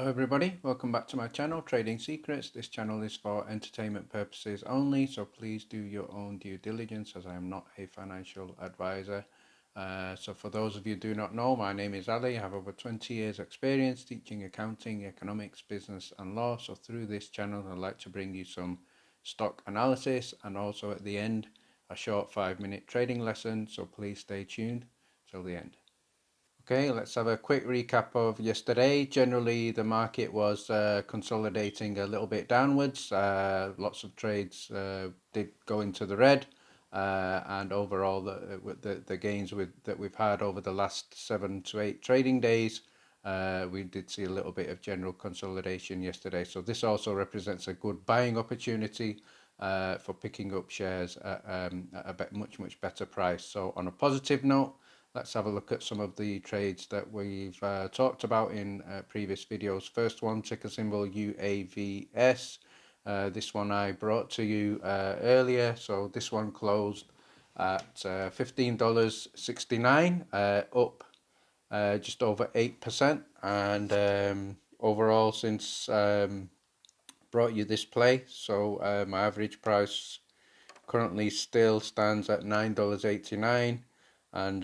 Hello everybody, welcome back to my channel, Trading Secrets. This channel is for entertainment purposes only, so please do your own due diligence as I am not a financial advisor. So for those of you who do not know, my name is Ali. I have over 20 years experience teaching accounting, economics, business and law. So through this channel I'd like to bring you some stock analysis and also at the end a short 5-minute trading lesson, so please stay tuned till the end. Okay, let's have a quick recap of yesterday. Generally, the market was consolidating a little bit downwards. Lots of trades did go into the red, and overall, the gains that we've had over the last 7 to 8 trading days, we did see a little bit of general consolidation yesterday. So this also represents a good buying opportunity for picking up shares at a much better price. So on a positive note, let's have a look at some of the trades that we've talked about in previous videos. First one, ticker symbol UAVS. This one I brought to you earlier. So this one closed at $15.69, up just over 8%. And overall, since brought you this play, so my average price currently still stands at $9.89. and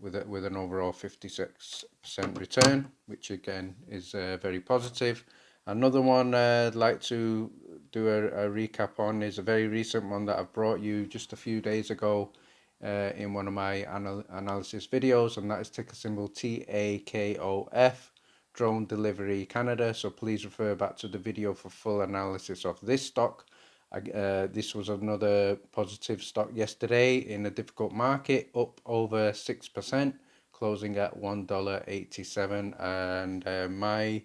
with an overall 56% return, which again is very positive. Another one I'd like to do a recap on is a very recent one that I've brought you just a few days ago in one of my analysis videos, and that is ticker symbol TAKOF, Drone Delivery Canada. So please refer back to the video for full analysis of this stock. This was another positive stock yesterday in a difficult market, up over 6%, closing at $1.87, and my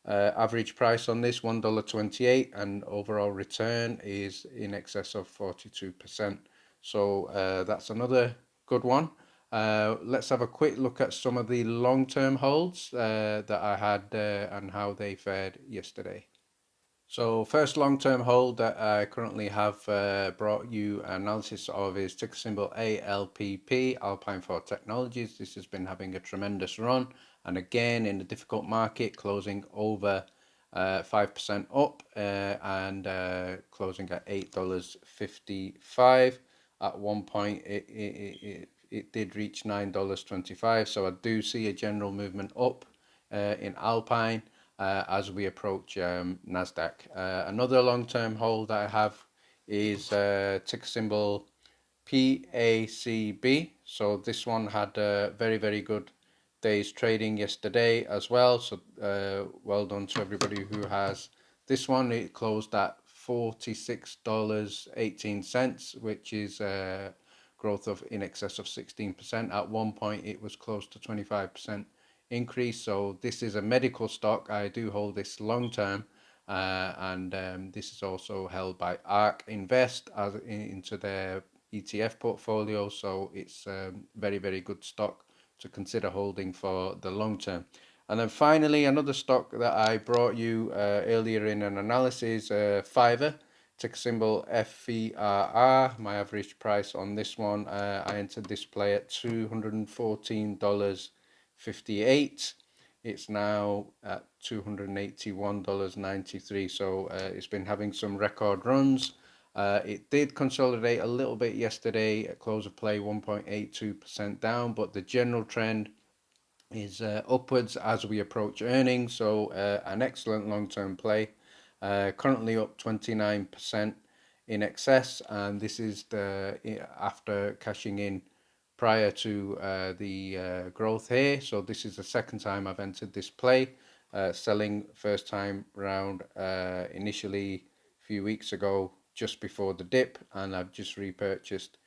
average price on this $1.28, and overall return is in excess of 42%. So that's another good one. Let's have a quick look at some of the long-term holds that I had and how they fared yesterday. So first long-term hold that I currently have brought you analysis of is ticker symbol ALPP, Alpine for Technologies. This has been having a tremendous run, and again in a difficult market, closing over 5% up and closing at $8.55. At one point it did reach $9.25, so I do see a general movement up in Alpine as we approach NASDAQ. Another long-term hold that I have is ticker symbol PACB. So this one had a very good day's trading yesterday as well. So well done to everybody who has this one. It closed at $46.18, which is growth of in excess of 16%. At one point it was close to 25% increase. So this is a medical stock. I do hold this long term, and this is also held by ARK Invest as into their ETF portfolio. So it's very good stock to consider holding for the long term. And then finally, another stock that I brought you earlier in an analysis, Fiverr, ticker symbol FVRR. My average price on this one, I entered this play at $214.58. It's now at $281.93. So it's been having some record runs. It did consolidate a little bit yesterday at close of play, 1.82% down, but the general trend is upwards as we approach earnings. So an excellent long-term play, currently up 29% in excess, and this is the after cashing in prior to the growth here. So this is the second time I've entered this play, selling first time round initially a few weeks ago just before the dip, and I've just repurchased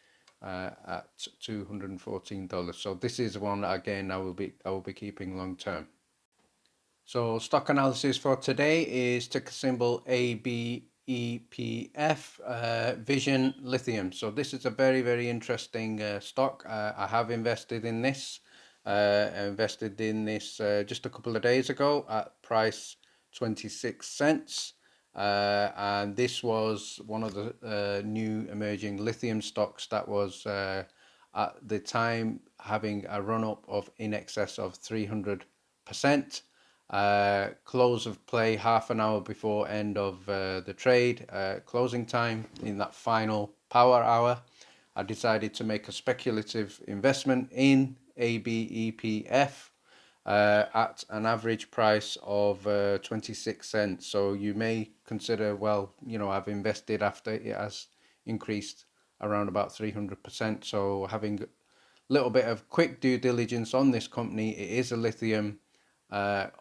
at $214. So this is one that again I will be keeping long term. So stock analysis for today is ticker symbol ABEPF Vision Lithium. So this is a very interesting stock. I have invested in this. Just a couple of days ago at price 26 cents. And this was one of the new emerging lithium stocks that was at the time having a run up of in excess of 300%. Close of play half an hour before end of the trade, closing time in that final power hour. I decided to make a speculative investment in ABEPF at an average price of 26 cents. So you may consider, well, I've invested after it has increased around about 300%. So having a little bit of quick due diligence on this company, it is a lithium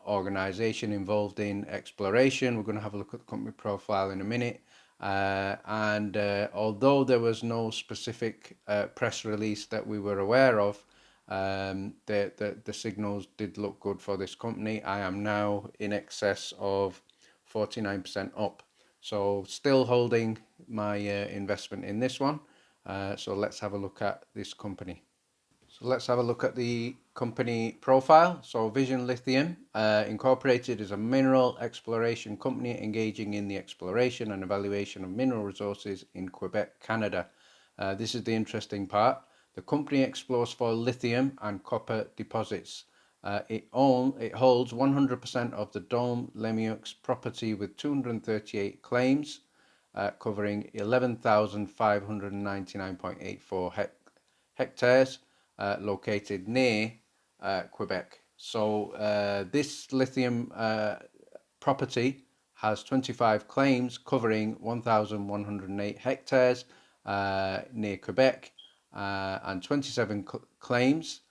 organization involved in exploration. We're going to have a look at the company profile in a minute. And although there was no specific press release that we were aware of, the signals did look good for this company. I am now in excess of 49% up. So still holding my investment in this one. So let's have a look at this company. So let's have a look at the company profile. So Vision Lithium Incorporated is a mineral exploration company engaging in the exploration and evaluation of mineral resources in Quebec, Canada. This is the interesting part. The company explores for lithium and copper deposits. It holds 100% of the Dome Lemieux property with 238 claims, covering 11,599.84 hectares, located near Quebec. So this lithium property has 25 claims covering 1,108 hectares near Quebec, and 27 claims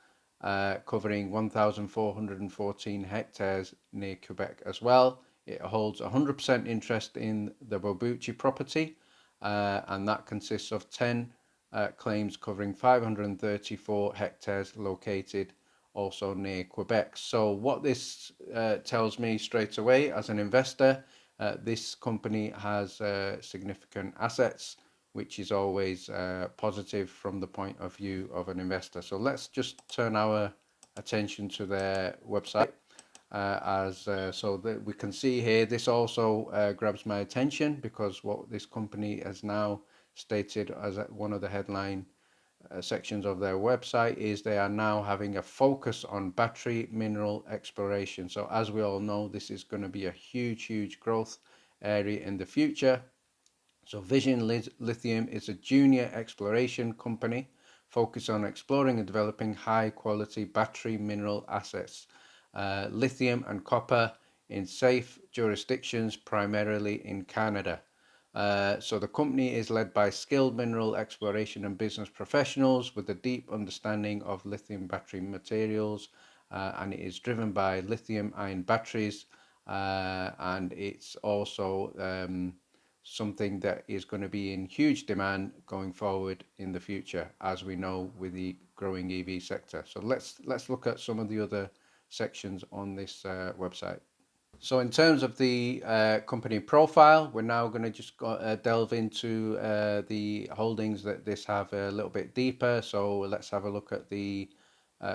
covering 1,414 hectares near Quebec as well. It holds 100% interest in the Bobucci property, and that consists of 10 claims covering 534 hectares located also near Quebec. So what this tells me straight away as an investor, this company has significant assets, which is always positive from the point of view of an investor. So let's just turn our attention to their website. So that we can see here, this also grabs my attention because what this company has now stated as one of the headline sections of their website is they are now having a focus on battery mineral exploration. So as we all know, this is going to be a huge growth area in the future. So Vision Lithium is a junior exploration company focused on exploring and developing high quality battery mineral assets, lithium and copper in safe jurisdictions, primarily in Canada. So the company is led by skilled mineral exploration and business professionals with a deep understanding of lithium battery materials, and it is driven by lithium ion batteries, and it's also something that is going to be in huge demand going forward in the future, as we know with the growing EV sector. So let's look at some of the other sections on this website. So in terms of the company profile, we're now going to just delve into the holdings that this have a little bit deeper. So let's have a look at the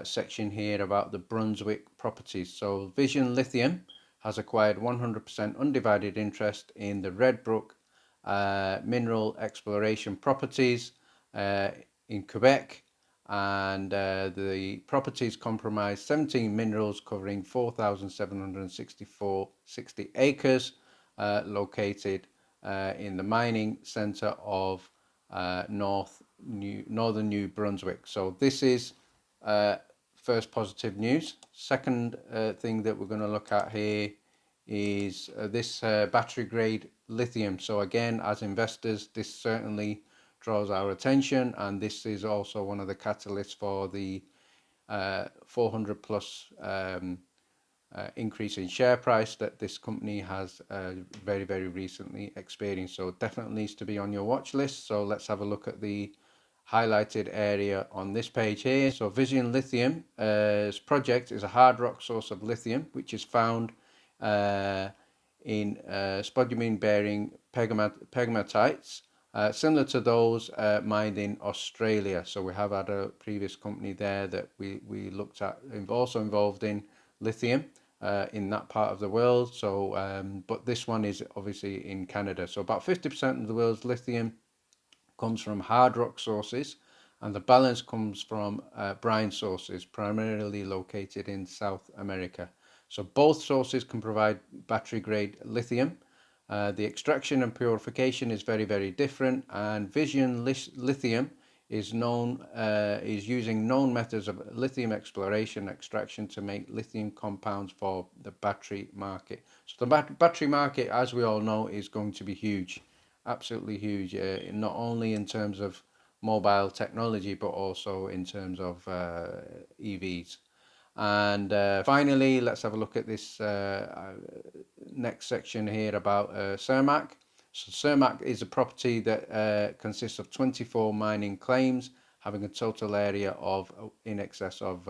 section here about the Brunswick properties. So Vision Lithium has acquired 100% undivided interest in the Red Brook mineral exploration properties in Quebec, and the properties comprise 17 minerals covering 4,760 acres, located in the mining centre of northern New Brunswick. So this is first positive news. Second thing that we're going to look at here is this battery grade lithium. So again, as investors, this certainly draws our attention, and this is also one of the catalysts for the 400 plus increase in share price that this company has very recently experienced. So definitely needs to be on your watch list. So let's have a look at the highlighted area on this page here. So Vision Lithium's project is a hard rock source of lithium which is found in spodumene bearing pegmatites, similar to those mined in Australia. So we have had a previous company there that we looked at, also involved in lithium in that part of the world. So but this one is obviously in Canada. So about 50% of the world's lithium comes from hard rock sources, and the balance comes from brine sources, primarily located in South America. So both sources can provide battery grade lithium. The extraction and purification is very, very different, and Vision Lithium is using known methods of lithium exploration and extraction to make lithium compounds for the battery market. So the battery market, as we all know, is going to be huge, absolutely huge, not only in terms of mobile technology, but also in terms of EVs. And finally, let's have a look at this next section here about Cermaq. So Cermaq is a property that consists of 24 mining claims, having a total area of in excess of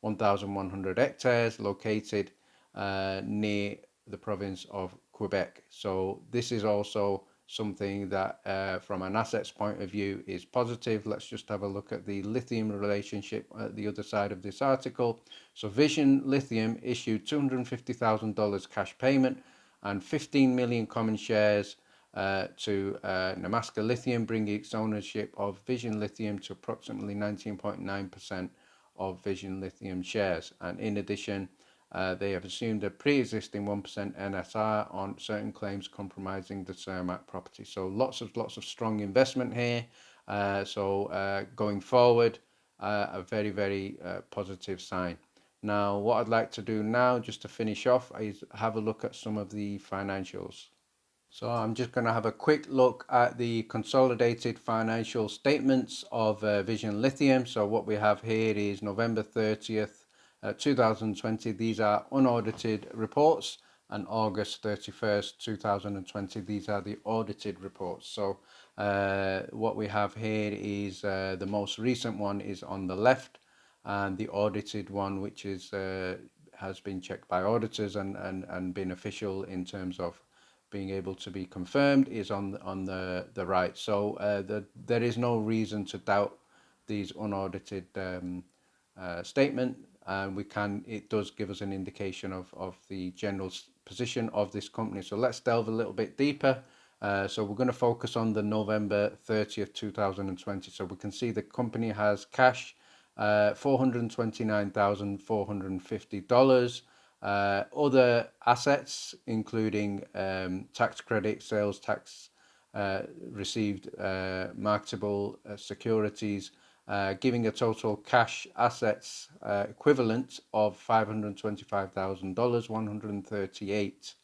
1,100 hectares, located near the province of Quebec. So this is also something that from an assets point of view is positive. Let's just have a look at the lithium relationship at the other side of this article. So Vision Lithium issued $250,000 cash payment and 15 million common shares to Nemaska Lithium, bringing its ownership of Vision Lithium to approximately 19.9% of Vision Lithium shares. And in addition, they have assumed a pre-existing 1% NSR on certain claims compromising the Cermaq property. So lots of strong investment here. Going forward, a very, very positive sign. Now, what I'd like to do now, just to finish off, is have a look at some of the financials. So I'm just going to have a quick look at the consolidated financial statements of Vision Lithium. So what we have here is November 30th, 2020. These are unaudited reports, and August 31st, 2020. These are the audited reports. So what we have here is the most recent one is on the left, and the audited one, which is has been checked by auditors and been official in terms of being able to be confirmed, is on the right. So there is no reason to doubt these unaudited statement, and it does give us an indication of the general position of this company. So let's delve a little bit deeper. So we're going to focus on the November 30th, 2020. So we can see the company has cash, $429,450. Other assets, including tax credit, sales tax received, marketable securities, giving a total cash assets equivalent of $525,000, 138.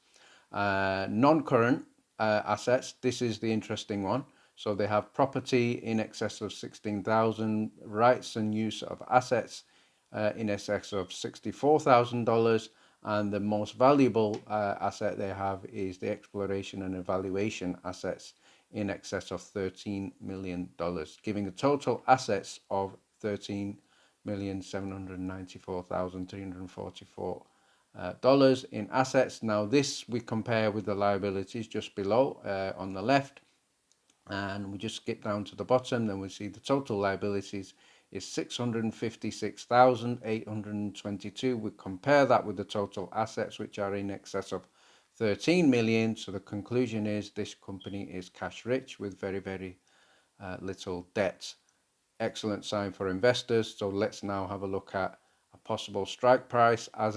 Non-current assets, this is the interesting one. So they have property in excess of 16,000, rights and use of assets in excess of $64,000, and the most valuable asset they have is the exploration and evaluation assets in excess of $13 million, giving a total assets of $13,794,344 in assets. Now this we compare with the liabilities just below on the left, and we just skip down to the bottom. Then we see the total liabilities is $656,822. We compare that with the total assets, which are in excess of 13 million. So the conclusion is this company is cash rich with very, very little debt. Excellent sign for investors. So let's now have a look at a possible strike price. As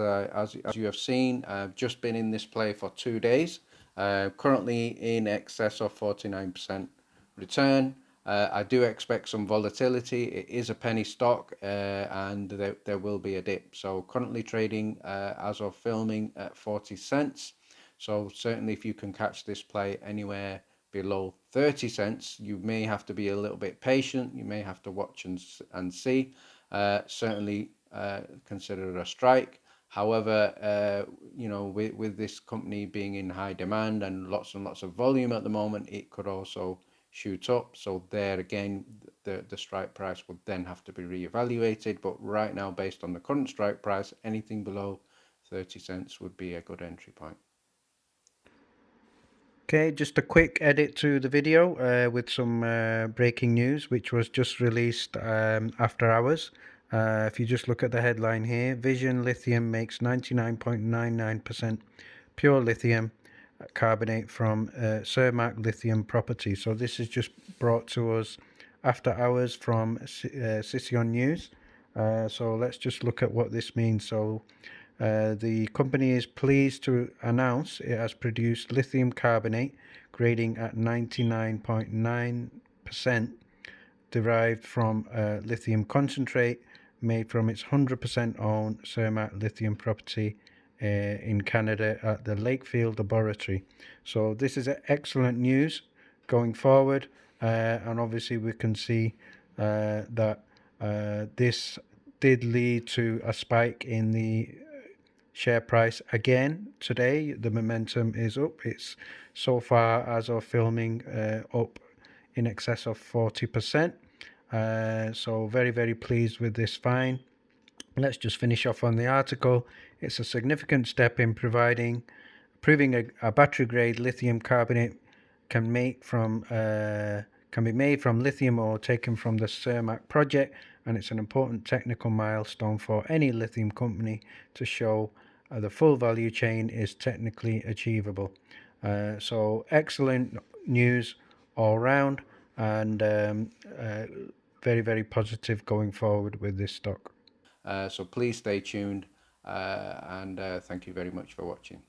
you have seen, I've just been in this play for 2 days, currently in excess of 49% return. I do expect some volatility. It is a penny stock, and there will be a dip. So currently trading as of filming at 40 cents. So certainly if you can catch this play anywhere below 30 cents, you may have to be a little bit patient. You may have to watch and see. Certainly consider it a strike. However, with this company being in high demand and lots of volume at the moment, it could also shoot up. So there again, the strike price would then have to be reevaluated. But right now, based on the current strike price, anything below 30 cents would be a good entry point. Okay, just a quick edit to the video with some breaking news, which was just released after hours. If you just look at the headline here, Vision Lithium makes 99.99% pure lithium carbonate from Cermaq lithium property. So this is just brought to us after hours from Sission News. So let's just look at what this means. So The company is pleased to announce it has produced lithium carbonate grading at 99.9% derived from lithium concentrate made from its 100% owned Cermak lithium property in Canada at the Lakefield Laboratory. So this is excellent news going forward, and obviously we can see that this did lead to a spike in the share price again today. The momentum is up. It's so far as of filming up in excess of 40%. So very, very pleased with this find. Let's just finish off on the article. It's a significant step in proving a battery grade lithium carbonate can be made from lithium ore taken from the Cermak project, and it's an important technical milestone for any lithium company to show the full value chain is technically achievable. So excellent news all round, and very, very positive going forward with this stock. So please stay tuned, and thank you very much for watching.